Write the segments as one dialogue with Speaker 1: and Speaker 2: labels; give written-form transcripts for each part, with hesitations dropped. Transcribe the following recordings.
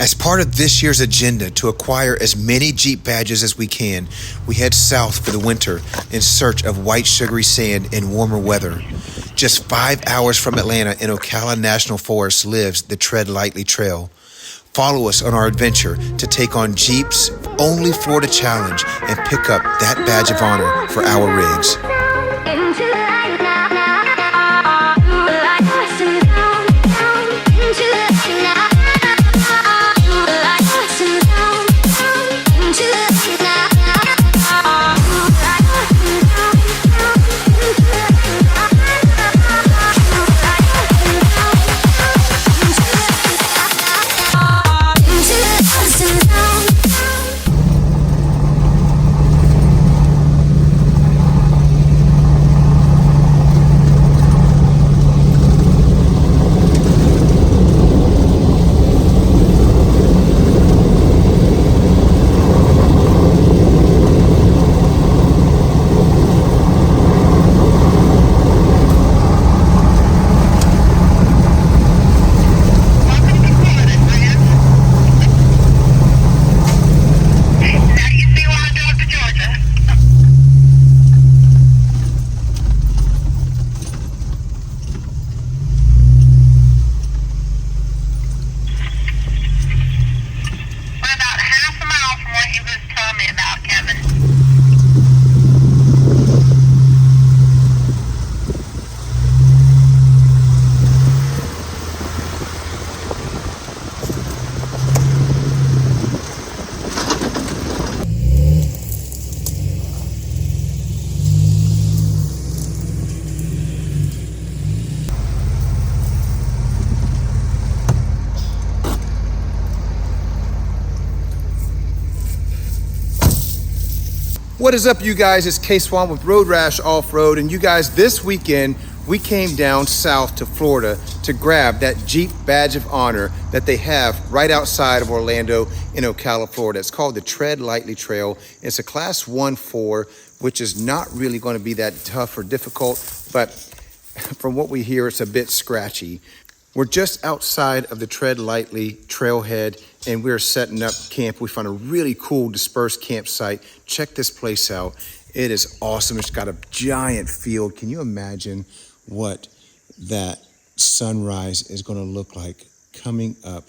Speaker 1: As part of this year's agenda to acquire as many Jeep badges as we can, we head south for the winter in search of white sugary sand in warmer weather. Just 5 hours from Atlanta in Ocala National Forest lives the Tread Lightly Trail. Follow us on our adventure to take on Jeep's only Florida challenge and pick up that badge of honor for our rigs. What is up, you guys? It's K-Swan with Road Rash Off-Road, and you guys, this weekend we came down south to Florida to grab that Jeep badge of honor that they have right outside of Orlando in Ocala, Florida. It's called the Tread Lightly Trail. It's a Class 1-4, which is not really going to be that tough or difficult, but from what we hear, it's a bit scratchy. We're just outside of the Tread Lightly trailhead, and we're setting up camp. We found a really cool dispersed campsite. Check this place out. It is awesome. It's got a giant field. Can you imagine what that sunrise is going to look like coming up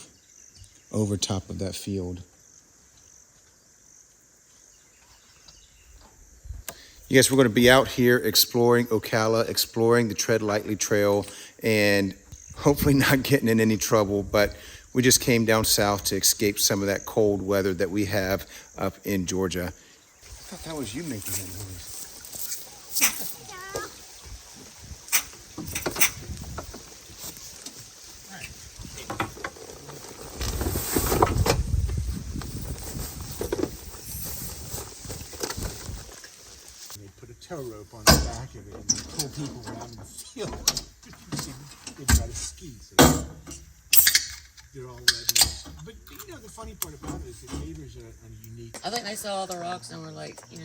Speaker 1: over top of that field? Yes, we're going to be out here exploring Ocala, exploring the Tread Lightly Trail, and hopefully not getting in any trouble, but we just came down south to escape some of that cold weather that we have up in Georgia. I thought that was you making that noise.
Speaker 2: They put a tow rope on the back of it and pull people around the field. They try to ski, so they're all rednecks. But you know, the funny part about it is the neighbors are unique.
Speaker 3: I think they saw all the rocks and were like, no,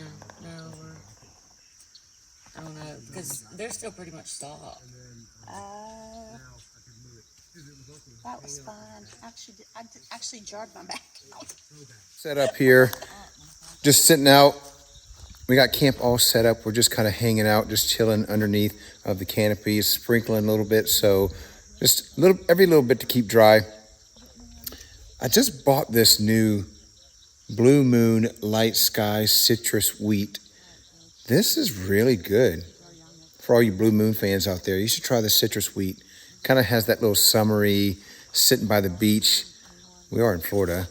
Speaker 3: I don't know, because they're still pretty much stopped.
Speaker 4: That was fun. I actually jarred my back out.
Speaker 1: Set up here, just sitting out. We got camp all set up. We're just kind of hanging out, just chilling underneath of the canopy, sprinkling a little bit. So just every little bit to keep dry. I just bought this new Blue Moon Light Sky Citrus Wheat. This is really good. For all you Blue Moon fans out there, you should try the citrus wheat. Kind of has that little summery, sitting by the beach. We are in Florida,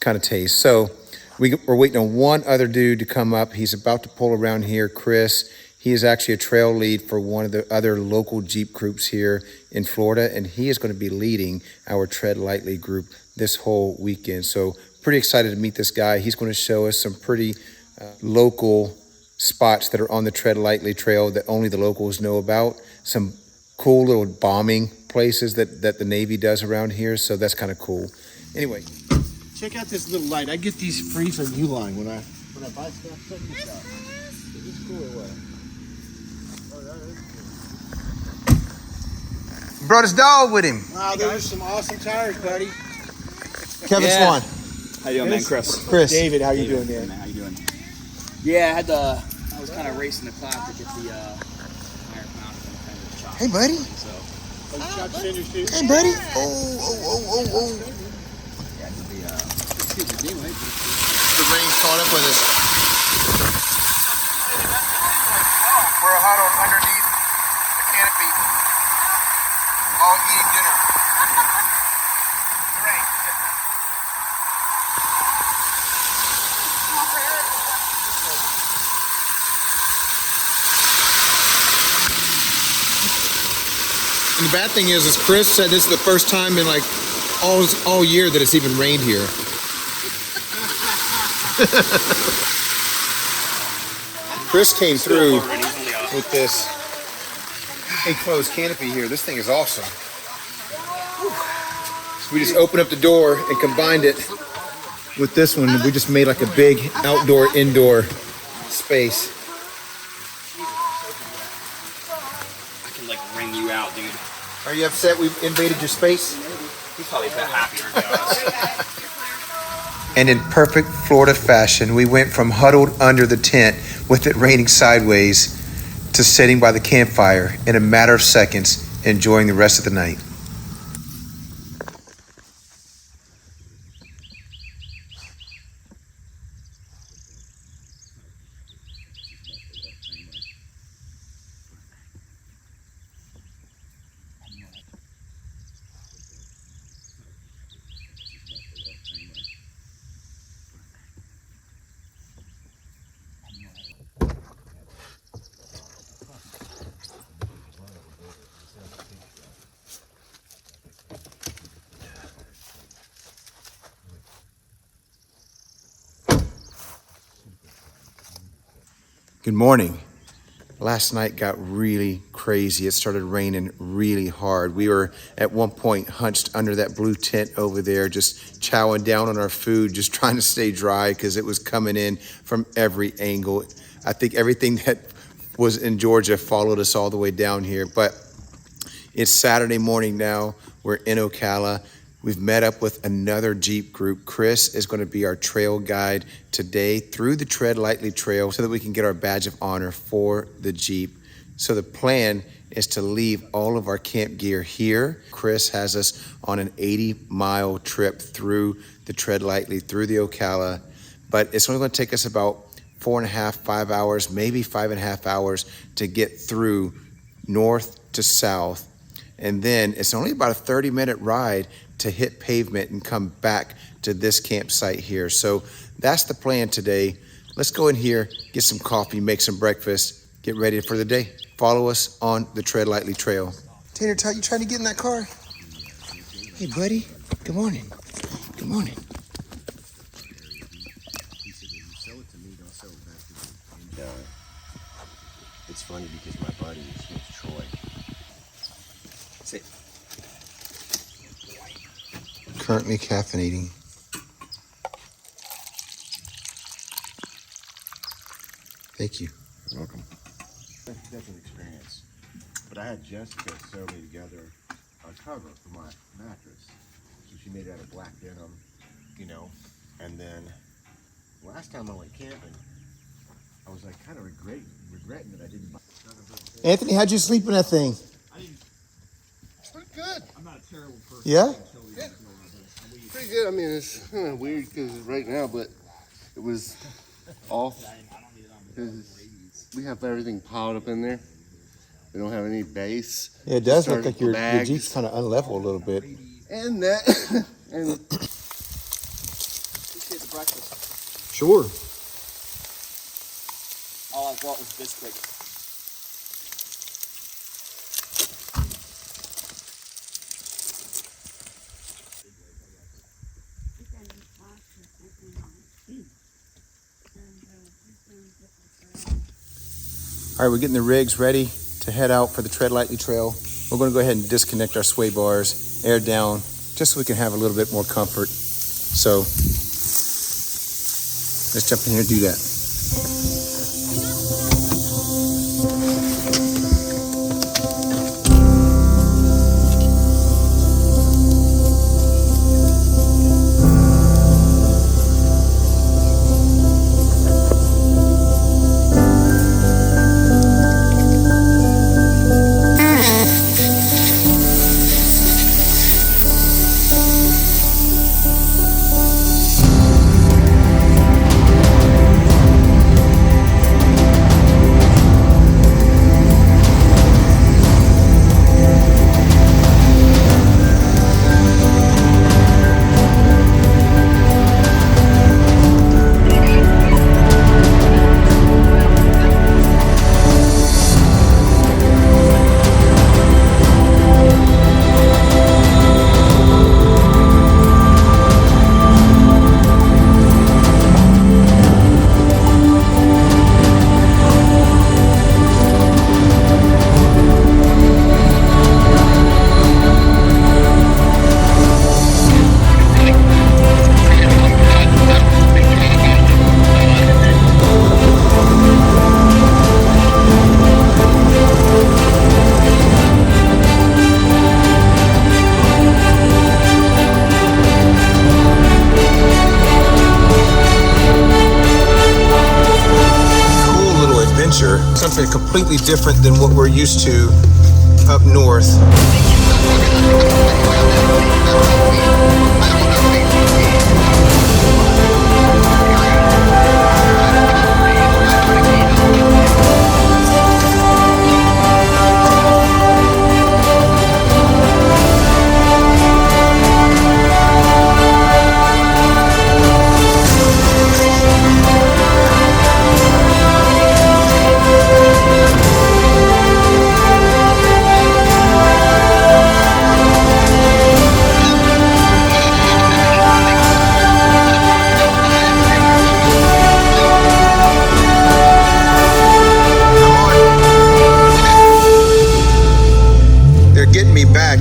Speaker 1: kind of taste. So we're waiting on one other dude to come up. He's about to pull around here, Chris. He is actually a trail lead for one of the other local Jeep groups here in Florida, and he is going to be leading our Tread Lightly group this whole weekend. So pretty excited to meet this guy. He's going to show us some pretty local spots that are on the Tread Lightly Trail that only the locals know about. Some cool little bombing places that the Navy does around here. So that's kind of cool. Anyway.
Speaker 2: Check out this little light. I get these free from Uline when I buy stuff. Check this out. Is this cool or what? Oh, that is cool.
Speaker 1: Brought his dog with him.
Speaker 2: Wow, those are some awesome tires, buddy.
Speaker 1: Kevin
Speaker 5: Yeah.
Speaker 1: Swan.
Speaker 5: How you doing, man? Chris.
Speaker 1: Chris.
Speaker 2: David, how you
Speaker 5: David.
Speaker 2: doing, man?
Speaker 5: How you doing? Yeah, I was kind of racing the clock to get the iron mounted and kind of chop.
Speaker 1: Hey, buddy.
Speaker 5: So,
Speaker 1: Hey, buddy. Oh.
Speaker 5: yeah, the
Speaker 1: The rain caught up with us. We're huddled underneath the canopy, all eating dinner. The rain. And the bad thing is Chris said this is the first time in like all year that it's even rained here. Chris came through with this enclosed canopy here. This thing is awesome. So we just opened up the door and combined it with this one. We just made like a big outdoor-indoor space.
Speaker 5: I can like ring you out, dude.
Speaker 1: Are you upset we've invaded your space?
Speaker 5: He's probably a bit happier to be honest.
Speaker 1: And in perfect Florida fashion, we went from huddled under the tent with it raining sideways to sitting by the campfire in a matter of seconds, enjoying the rest of the night. Good morning. Last night got really crazy. It started raining really hard. We were at one point hunched under that blue tent over there, just chowing down on our food, just trying to stay dry because it was coming in from every angle. I think everything that was in Georgia followed us all the way down here. But it's Saturday morning now. We're in Ocala. We've met up with another Jeep group. Chris is going to be our trail guide today through the Tread Lightly Trail so that we can get our badge of honor for the Jeep. So the plan is to leave all of our camp gear here. Chris has us on an 80-mile trip through the Tread Lightly, through the Ocala, but it's only going to take us about 4.5, 5 hours, maybe 5.5 hours to get through north to south. And then it's only about a 30-minute ride to hit pavement and come back to this campsite here. So that's the plan today. Let's go in here, get some coffee, make some breakfast, get ready for the day. Follow us on the Tread Lightly Trail. Tater Tot, you trying to get in that car? Hey, buddy. Good morning. Good morning.
Speaker 6: It's funny because my buddy, his name's Troy. Sit.
Speaker 1: Currently caffeinating. Thank you.
Speaker 6: You're welcome. That's an experience. But I had Jessica sew me together a cover for my mattress. So she made it out of black denim, you know. And then last time I went camping, I was like kind of regretting that I didn't buy.
Speaker 1: Anthony, how'd you sleep in that thing?
Speaker 7: Pretty good.
Speaker 2: I'm not a terrible person.
Speaker 1: Yeah?
Speaker 7: Pretty good. I mean, it's kind of weird because right now, but it was off because we have everything piled up in there. We don't have any base.
Speaker 1: Yeah, it does look
Speaker 7: Just our
Speaker 1: like your
Speaker 7: bags.
Speaker 1: Jeep's kind of unlevel a little bit.
Speaker 7: And that, and
Speaker 5: Appreciate the breakfast.
Speaker 1: Sure.
Speaker 5: All I bought was Bisquick.
Speaker 1: All right, we're getting the rigs ready to head out for the Tread Lightly Trail. We're going to go ahead and disconnect our sway bars, air down, just so we can have a little bit more comfort. So let's jump in here and do that. and completely different than what we're used to up north.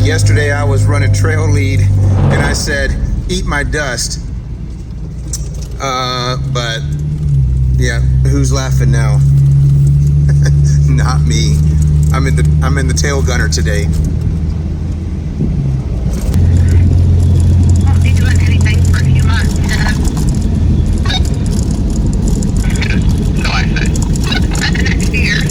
Speaker 1: Yesterday I was running trail lead and I said, eat my dust. But yeah, who's laughing now? Not me. I'm in the tail gunner today.
Speaker 8: Won't be doing anything for a few months. So I said, the next year.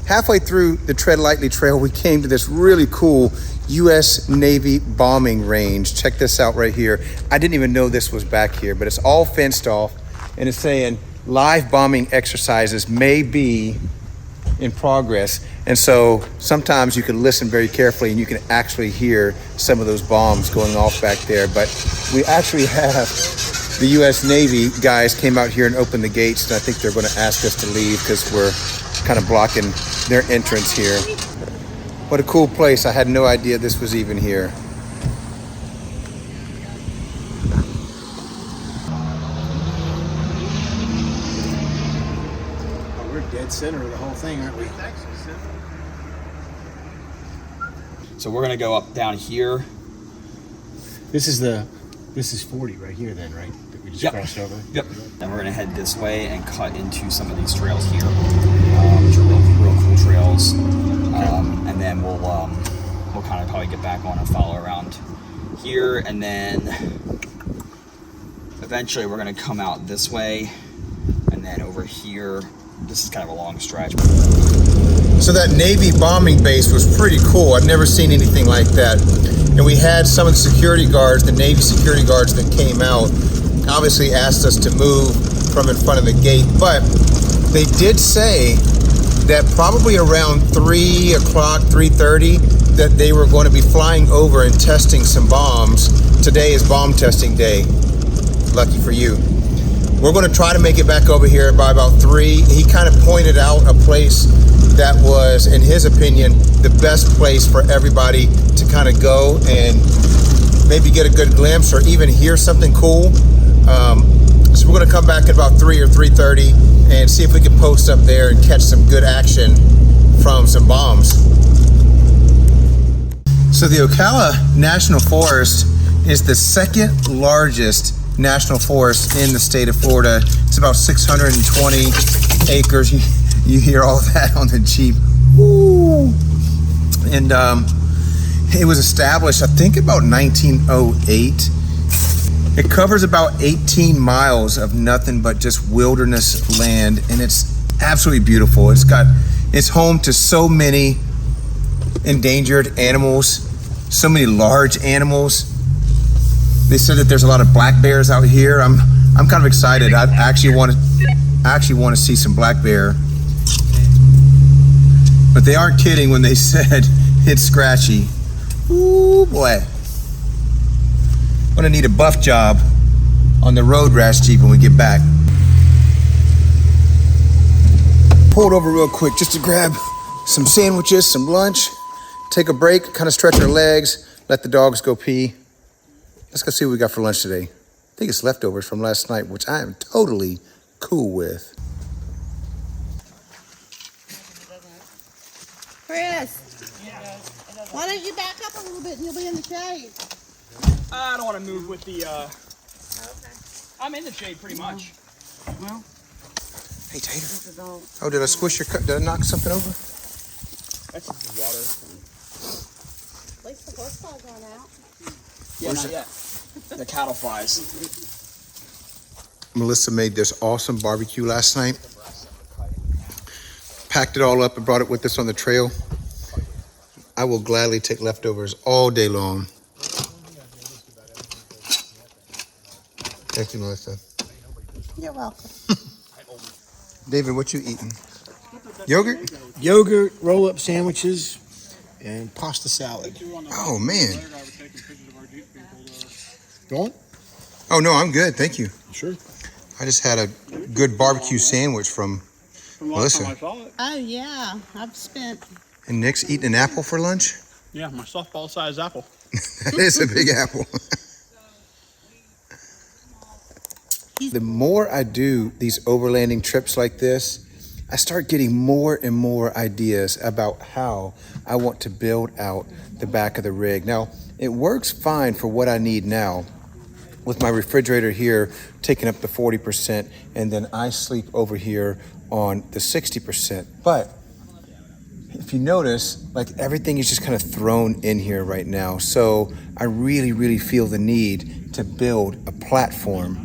Speaker 1: Halfway through the Tread Lightly Trail, we came to this really cool U.S. Navy bombing range. Check this out right here. I didn't even know this was back here, but it's all fenced off, and it's saying live bombing exercises may be in progress. And so sometimes you can listen very carefully and you can actually hear some of those bombs going off back there. But we actually have the U.S. Navy guys came out here and opened the gates, and I think they're going to ask us to leave because we're kind of blocking their entrance here. What a cool place. I had no idea this was even here.
Speaker 2: Oh, we're dead center of the whole thing, aren't we?
Speaker 5: So we're gonna go up down here.
Speaker 2: This is 40 right here then, right? That we just crossed over?
Speaker 5: Yep. Then we're gonna head this way and cut into some of these trails here, which are real cool trails. And then we'll kind of probably get back on and follow around here, and then eventually we're gonna come out this way, and then over here. This is kind of a long stretch.
Speaker 1: So that Navy bombing base was pretty cool. I've never seen anything like that. And we had some of the security guards, the Navy security guards that came out, obviously asked us to move from in front of the gate. But they did say that probably around 3 o'clock, 3:30, that they were going to be flying over and testing some bombs. Today is bomb testing day. Lucky for you. We're going to try to make it back over here by about 3. He kind of pointed out a place that was, in his opinion, the best place for everybody to kind of go and maybe get a good glimpse or even hear something cool. So we're going to come back at about 3 or 3:30 and see if we can post up there and catch some good action from some bombs. So the Ocala National Forest is the second largest national forest in the state of Florida. It's about 620 acres. You hear all that on the Jeep. Woo! And it was established, I think, about 1908. It covers about 18 miles of nothing but just wilderness land, and it's absolutely beautiful. It's home to so many endangered animals, so many large animals. They said that there's a lot of black bears out here. I'm kind of excited. I actually want to see some black bear. But they aren't kidding when they said it's scratchy. Ooh boy. I'm gonna need a buff job on the road rash Jeep when we get back. Pulled over real quick just to grab some sandwiches, some lunch, take a break, kind of stretch our legs, let the dogs go pee. Let's go see what we got for lunch today. I think it's leftovers from last night, which I am totally cool with.
Speaker 4: Chris, why don't you back up a little bit and you'll be in the shade?
Speaker 5: I don't want to move with the. I'm in the shade pretty much.
Speaker 1: Well, hey Tater. Oh, did I squish your cup? Did I knock something over?
Speaker 5: That's just water.
Speaker 4: At least the horse fly's gone out.
Speaker 5: Yeah, not yet. The cattle flies.
Speaker 1: Melissa made this awesome barbecue last night. Packed it all up and brought it with us on the trail. I will gladly take leftovers all day long. Thank you, Melissa.
Speaker 4: You're welcome.
Speaker 1: David, what you eating? Yogurt?
Speaker 2: Yogurt, roll-up sandwiches, and pasta salad.
Speaker 1: Oh, man.
Speaker 2: Going?
Speaker 1: Oh, no, I'm good. Thank you.
Speaker 2: Sure.
Speaker 1: I just had a good barbecue sandwich from Melissa.
Speaker 4: Oh, yeah. I've spent.
Speaker 1: And Nick's eating an apple for lunch?
Speaker 9: Yeah, my softball-sized apple.
Speaker 1: That is a big apple. The more I do these overlanding trips like this, I start getting more and more ideas about how I want to build out the back of the rig. Now, it works fine for what I need now, with my refrigerator here taking up the 40%, and then I sleep over here on the 60%. But if you notice, like everything is just kind of thrown in here right now. So I really, really feel the need to build a platform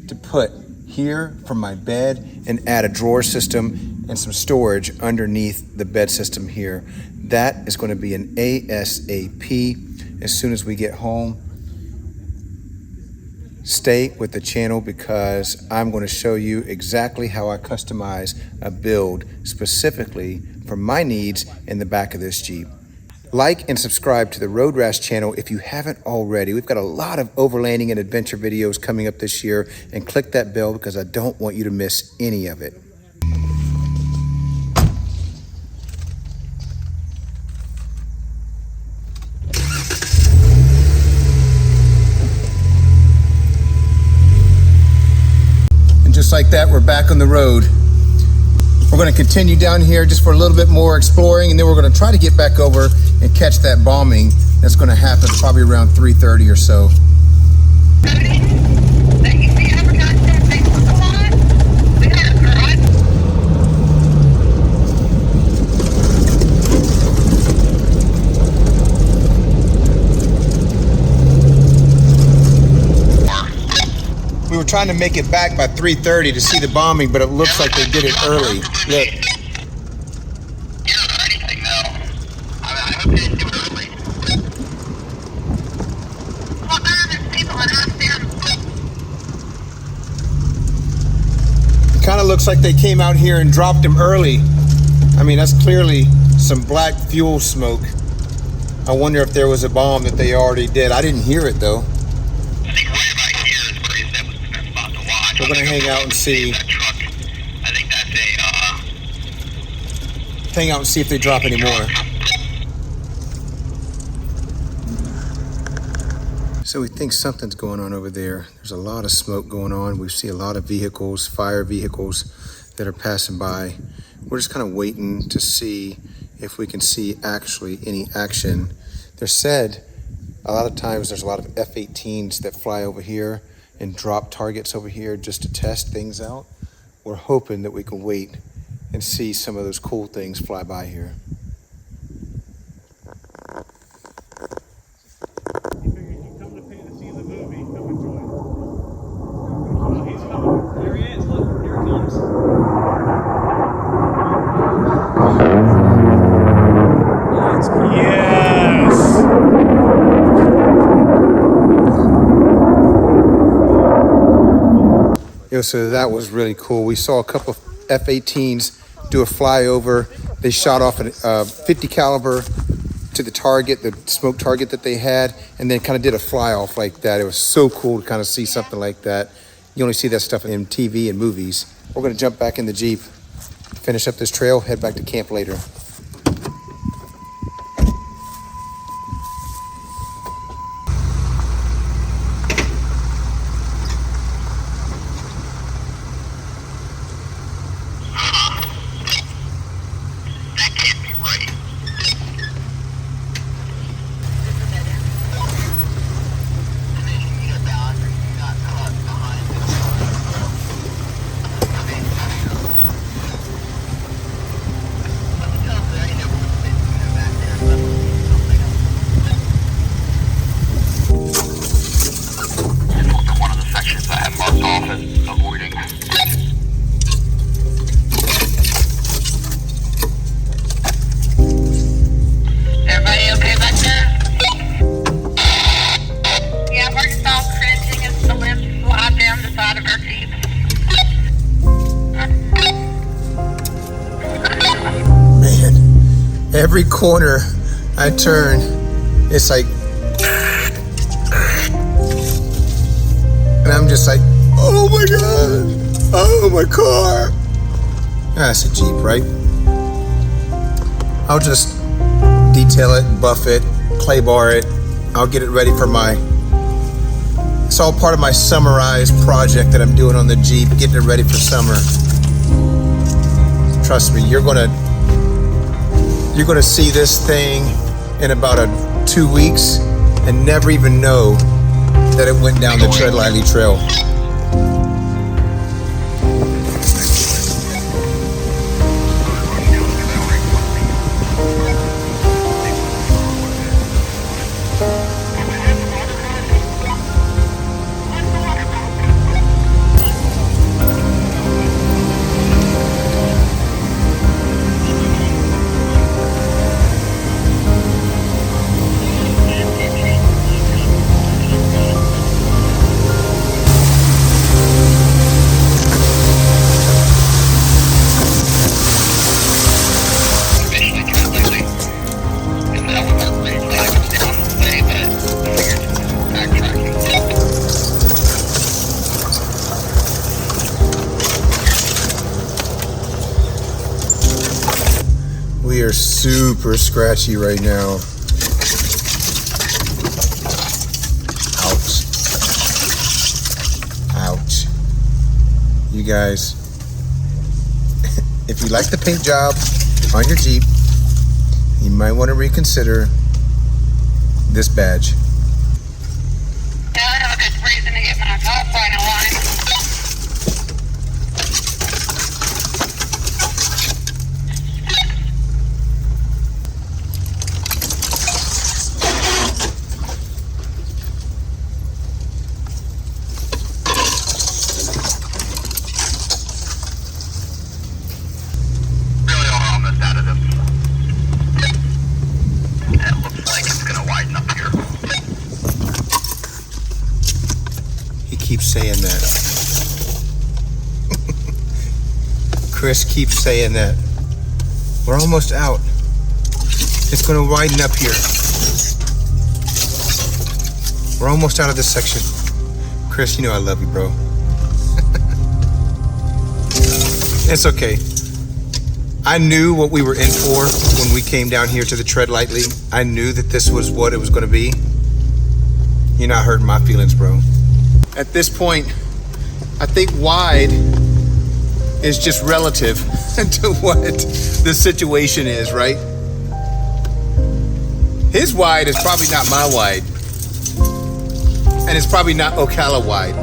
Speaker 1: to put here for my bed and add a drawer system and some storage underneath the bed system here. That is going to be an ASAP as soon as we get home. Stay with the channel because I'm going to show you exactly how I customize a build specifically for my needs in the back of this Jeep. Like and subscribe to the Road Rash channel if you haven't already. We've got a lot of overlanding and adventure videos coming up this year, and click that bell because I don't want you to miss any of it. And just like that, we're back on the road. We're going to continue down here just for a little bit more exploring, and then we're going to try to get back over and catch that bombing that's going to happen probably around 3:30 or so. We were trying to make it back by 3:30 to see the bombing, but it looks like they did it early. Look. It kind of looks like they came out here and dropped him early. I mean, that's clearly some black fuel smoke. I wonder if there was a bomb that they already did. I didn't hear it though. We're gonna hang out and see. Hang out and see if they drop any more. So we think something's going on over there. There's a lot of smoke going on. We see a lot of vehicles, fire vehicles that are passing by. We're just kind of waiting to see if we can see actually any action. They're said a lot of times there's a lot of F-18s that fly over here and drop targets over here just to test things out. We're hoping that we can wait and see some of those cool things fly by here.
Speaker 9: There he is. Look, here he comes. Yes.
Speaker 1: So that was really cool. We saw a couple of F-18s do a flyover. They shot off a 50 caliber to the target, the smoke target that they had, and then kind of did a fly off like that. It was so cool to kind of see something like that. You only see that stuff in TV and movies. We're going to jump back in the Jeep, finish up this trail, head back to camp later. Every corner I turn, it's like, and I'm just like, oh my God, oh my car. That's a Jeep, right? I'll just detail it, buff it, clay bar it. I'll get it ready for it's all part of my summarized project that I'm doing on the Jeep, getting it ready for summer. Trust me, you're gonna see this thing in about 2 weeks and never even know that it went down the Tread Lightly Trail. We are super scratchy right now. Ouch. Ouch. You guys, if you like the paint job on your Jeep, you might want to reconsider this badge.
Speaker 8: Yeah, I have a good reason to get my top right in line.
Speaker 1: Keeps saying that. Chris keeps saying that. We're almost out. It's going to widen up here. We're almost out of this section. Chris, you know I love you, bro. It's okay. I knew what we were in for when we came down here to the Tread Lightly. I knew that this was what it was going to be. You're not hurting my feelings, bro. At this point, I think wide is just relative to what the situation is, right? His wide is probably not my wide. And it's probably not Ocala wide.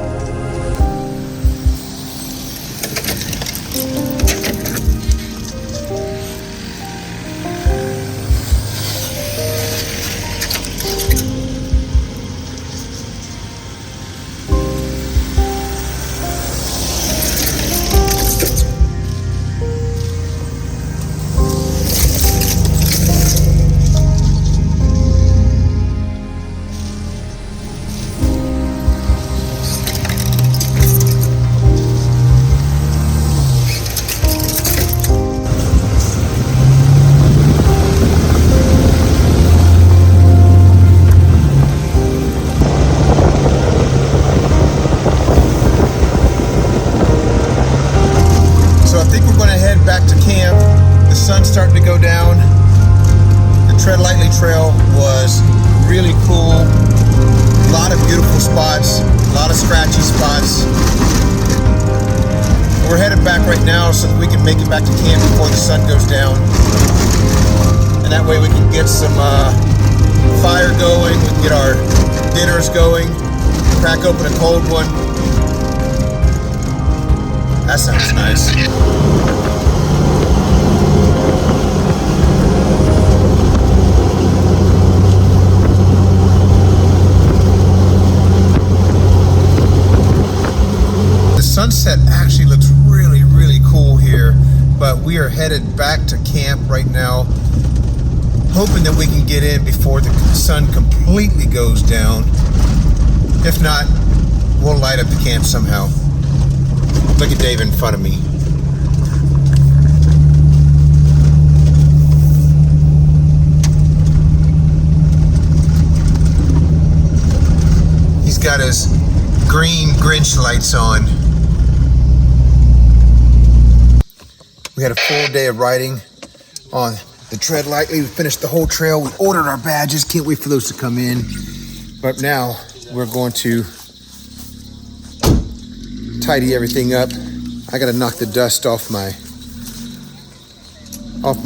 Speaker 1: Starting to go down. The Tread Lightly Trail was really cool. A lot of beautiful spots, a lot of scratchy spots. We're headed back right now so that we can make it back to camp before the sun goes down. And that way we can get some fire going, we can get our dinners going, crack open a cold one. That sounds nice. Sunset actually looks really, really cool here, but we are headed back to camp right now, hoping that we can get in before the sun completely goes down. If not, we'll light up the camp somehow. Look at Dave in front of me. got his green Grinch lights on. We had a full day of riding on the Tread Lightly. We finished the whole trail. We ordered our badges. Can't wait for those to come in. But now we're going to tidy everything up. I gotta knock the dust off my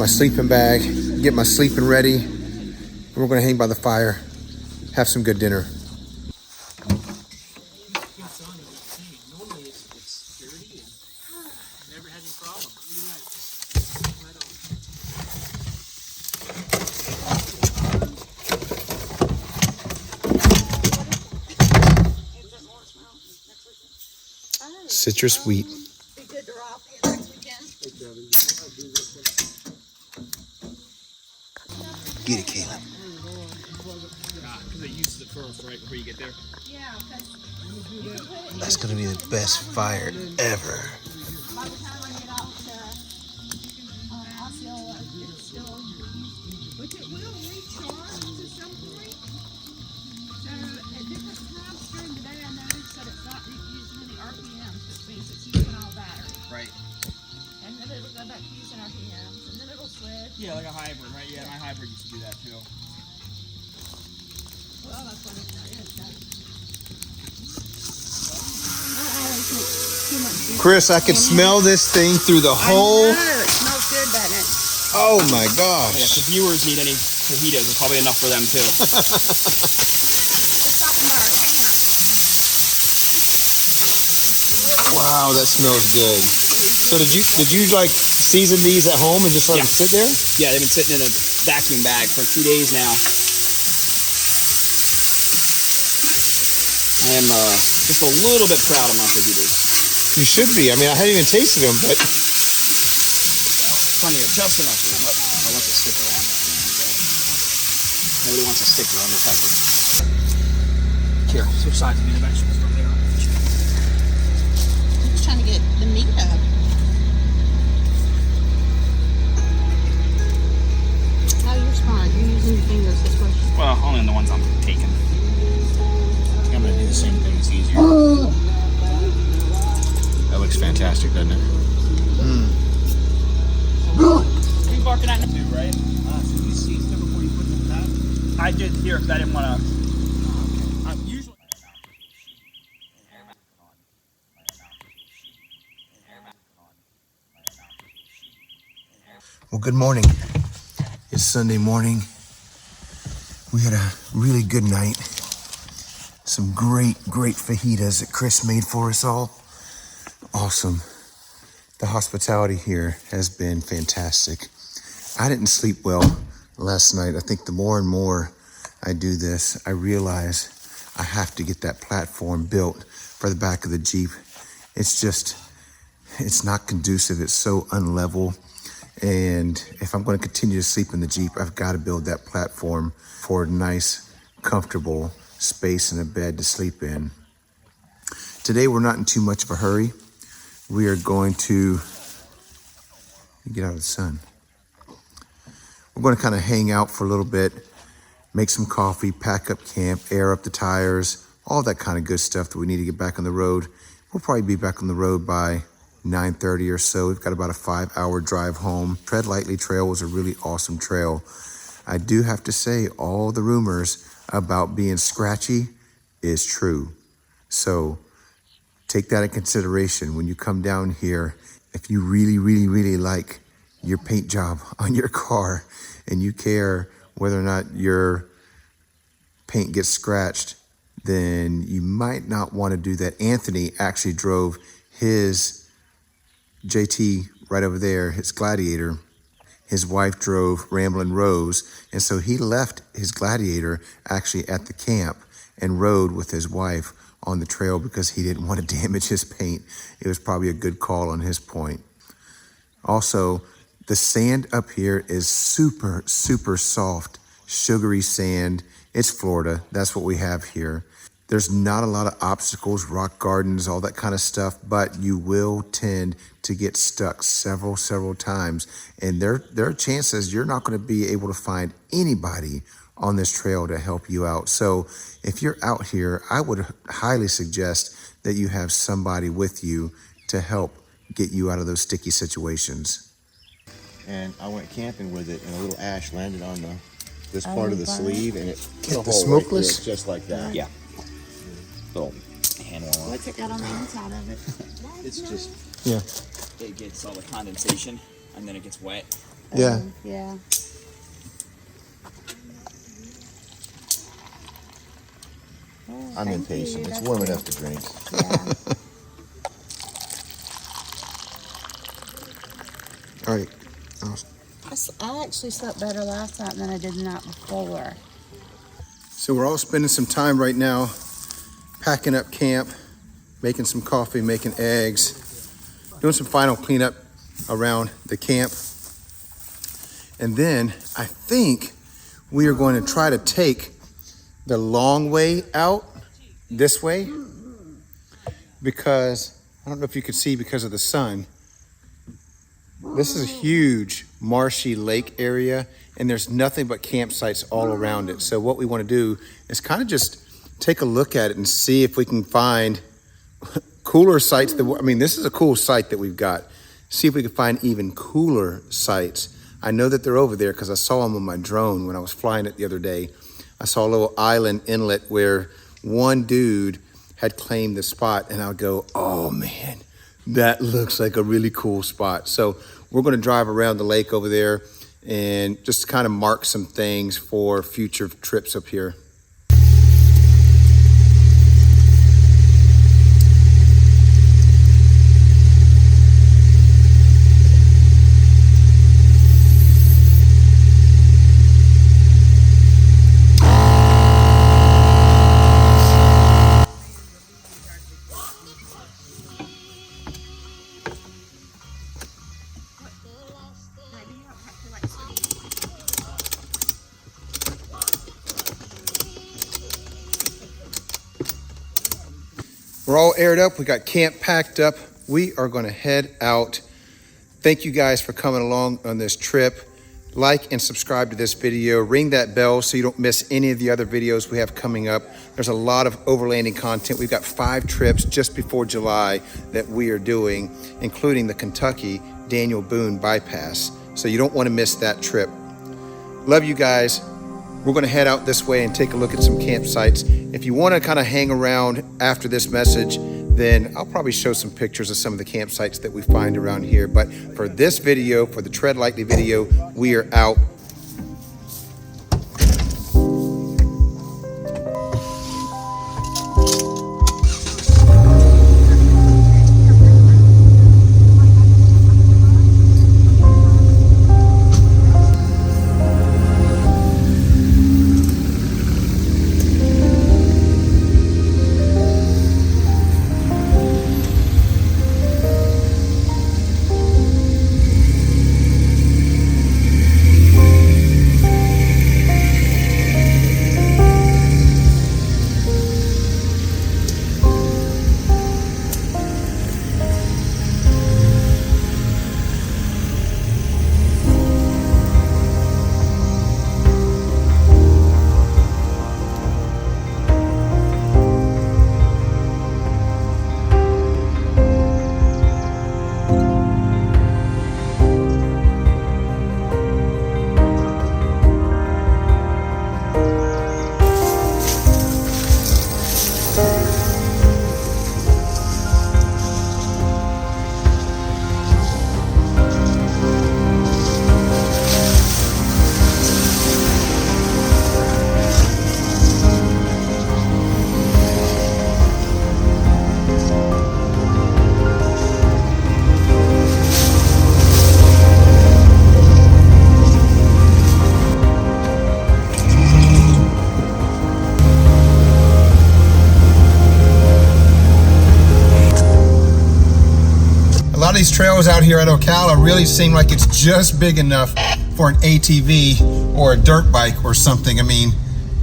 Speaker 1: sleeping bag, get my sleeping ready. And we're gonna hang by the fire, have some good dinner.
Speaker 9: Normally it's dirty and never had any problem. Look at that. Right on.
Speaker 1: Citrus wheat.
Speaker 4: Be good to rob here next weekend.
Speaker 1: Get it, Caleb.
Speaker 9: Because they use it first, right, before you get there.
Speaker 4: Yeah, because
Speaker 1: That's gonna be the best fire ever.
Speaker 4: by the time I get out to Osceola, it's still used. Which it will recharge to some point. So at different times during the day, I noticed that it's not using any RPMs, which means it's using all battery.
Speaker 9: Right.
Speaker 4: And then it'll go back to using RPMs, and then it'll switch.
Speaker 9: Yeah, like a hybrid, right? Yeah, my hybrid used to do that too.
Speaker 4: Well, that's what it is.
Speaker 1: Chris, I can smell this thing through the whole.
Speaker 4: it smells good, doesn't it?
Speaker 1: Oh my
Speaker 9: Yeah,
Speaker 1: gosh.
Speaker 9: if viewers need any fajitas, it's probably enough for them too.
Speaker 4: We're stopping by our camp.
Speaker 1: Wow, that smells good. So did you like season these at home and just let them sit there?
Speaker 9: Yeah, they've been sitting in a vacuum bag for 2 days now. I am just a little bit proud of my fajitas.
Speaker 1: You should be. I mean, I hadn't even tasted them, but
Speaker 9: Plenty of just enough for them. I want the sticker on. Nobody wants a sticker on the peppers. Here, switch sides of the vegetables over there.
Speaker 4: I'm just trying to get the meat up. Oh, you're smart. You're using your fingers this way.
Speaker 9: Well, only on the ones I'm taking.
Speaker 6: I'm gonna do the same thing. It's easier. That looks fantastic, doesn't it?
Speaker 9: Are you barking at me too, right? So you seasoned them before you put them in that? I did here because I didn't want to. Usually.
Speaker 1: well, good morning. It's Sunday morning. We had a really good night. Some great fajitas that Chris made for us all. Awesome. The hospitality here has been fantastic. I didn't sleep well last night. I think the more and more I do this, I realize I have to get that platform built for the back of the Jeep. It's not conducive. It's so unlevel. And if I'm going to continue to sleep in the Jeep, I've got to build that platform for a nice, comfortable space and a bed to sleep in. Today, we're not in too much of a hurry. We are going to get out of the sun. We're going to kind of hang out for a little bit, make some coffee, pack up camp, air up the tires, all that kind of good stuff that we need to get back on the road. We'll probably be back on the road by 9:30 or so. We've got about a 5-hour drive home. Tread Lightly Trail was a really awesome trail. I do have to say, all the rumors about being scratchy is true. So take that in consideration when you come down here. If you really like your paint job on your car and you care whether or not your paint gets scratched, then you might not want to do that. Anthony actually drove his JT right over there, his Gladiator. His wife drove Ramblin' Rose, and so he left his Gladiator actually at the camp and rode with his wife on the trail because he didn't want to damage his paint. It was probably a good call on his point. Also, the sand up here is super soft, sugary sand. It's Florida. That's what we have here. There's not a lot of obstacles, rock gardens, all that kind of stuff, but you will tend to get stuck several times. And there are chances you're not going to be able to find anybody on this trail to help you out. So if you're out here, I would highly suggest that you have somebody with you to help get you out of those sticky situations.
Speaker 6: And I went camping with it, and a little ash landed on this part of the sleeve, and it hit a
Speaker 1: the
Speaker 6: hole right
Speaker 1: smokeless?
Speaker 6: through it, just like that.
Speaker 5: Yeah. Little hand warmer.
Speaker 4: What's it got on the inside of it?
Speaker 6: It's just
Speaker 1: Yeah.
Speaker 5: It gets all the condensation and then it gets wet.
Speaker 1: Yeah.
Speaker 4: Yeah.
Speaker 6: I'm impatient. It's warm enough to drink.
Speaker 4: Yeah.
Speaker 1: All right.
Speaker 4: I actually slept better last night than I did the night before.
Speaker 1: So we're all spending some time right now packing up camp, making some coffee, making eggs, doing some final cleanup around the camp. And then I think we are going to try to take the long way out this way, because I don't know if you could see because of the sun. This is a huge marshy lake area, and there's nothing but campsites all around it. So what we want to do is kind of just take a look at it and see if we can find cooler sites. I mean, this is a cool site that we've got. See if we can find even cooler sites. I know that they're over there because I saw them on my drone when I was flying it the other day. I saw a little island inlet where one dude had claimed the spot, and I'll go, oh man, that looks like a really cool spot. So we're going to drive around the lake over there and just kind of mark some things for future trips up here. We're all aired up. We got camp packed up. We are going to head out. Thank you guys for coming along on this trip. Like and subscribe to this video. Ring that bell so you don't miss any of the other videos we have coming up. There's a lot of overlanding content. We've got 5 trips just before July that we are doing, including the Kentucky Daniel Boone bypass. So you don't want to miss that trip. Love you guys. We're going to head out this way and take a look at some campsites. If you want to kind of hang around after this message, then I'll probably show some pictures of some of the campsites that we find around here. But for this video, for the Tread Lightly video, we are out. A lot of these trails out here at Ocala really seem like it's just big enough for an ATV or a dirt bike or something. I mean,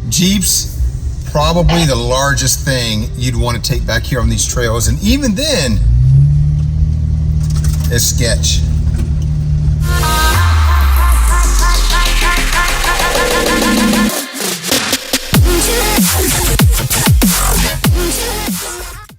Speaker 1: Jeeps, probably the largest thing you'd want to take back here on these trails. And even then, it's sketch.